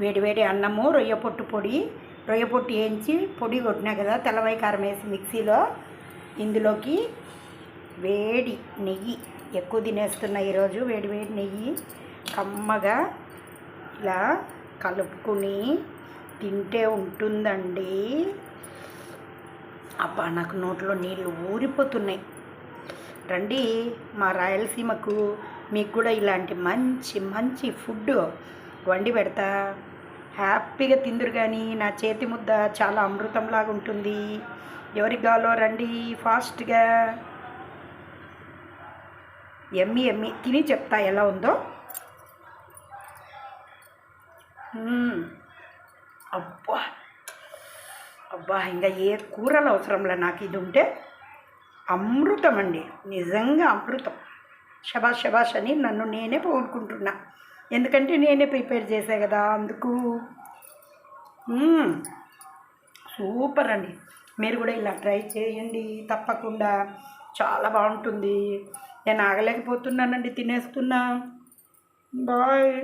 వేడివేడి అన్నము, రొయ్య పొట్టు పొడి, రొయ్య పొట్టు వేయించి పొడి కొట్టినా కదా, తెల్లవాయి కారం వేసి మిక్సీలో. ఇందులోకి వేడి నెయ్యి, ఎక్కువ తినేస్తున్నా ఈరోజు. వేడివేడి నెయ్యి కమ్మగా ఇలా కలుపుకుని తింటే ఉంటుందండి. అబ్బా, నాకు నోట్లో నీళ్ళు ఊరిపోతున్నాయి. రండి మా రాయలసీమకు, మీకు కూడా ఇలాంటి మంచి మంచి ఫుడ్ వండి పెడతా. హ్యాపీగా తిందురు. కానీ నా చేతి ముద్ద చాలా అమృతంలాగా ఉంటుంది. ఎవరికి కావాలో రండి ఫాస్ట్గా. ఎమ్మి ఎమ్మి తిని చెప్తా ఎలా ఉందో. అబ్బా అబ్బా, ఇంకా ఏ కూరలు అవసరంలే నాకు. ఇది ఉంటే అమృతం అండి, నిజంగా అమృతం. శబాష్ శబాష్ అని నన్ను నేనే పొగుడుకుంటున్నా. ఎందుకంటే నేనే ప్రిపేర్ చేసా కదా, అందుకు. సూపర్ అండి. మీరు కూడా ఇలా ట్రై చేయండి తప్పకుండా. చాలా బాగుంటుంది. నేను ఆగలేకపోతున్నానండి, తినేస్తున్నా. బాయ్.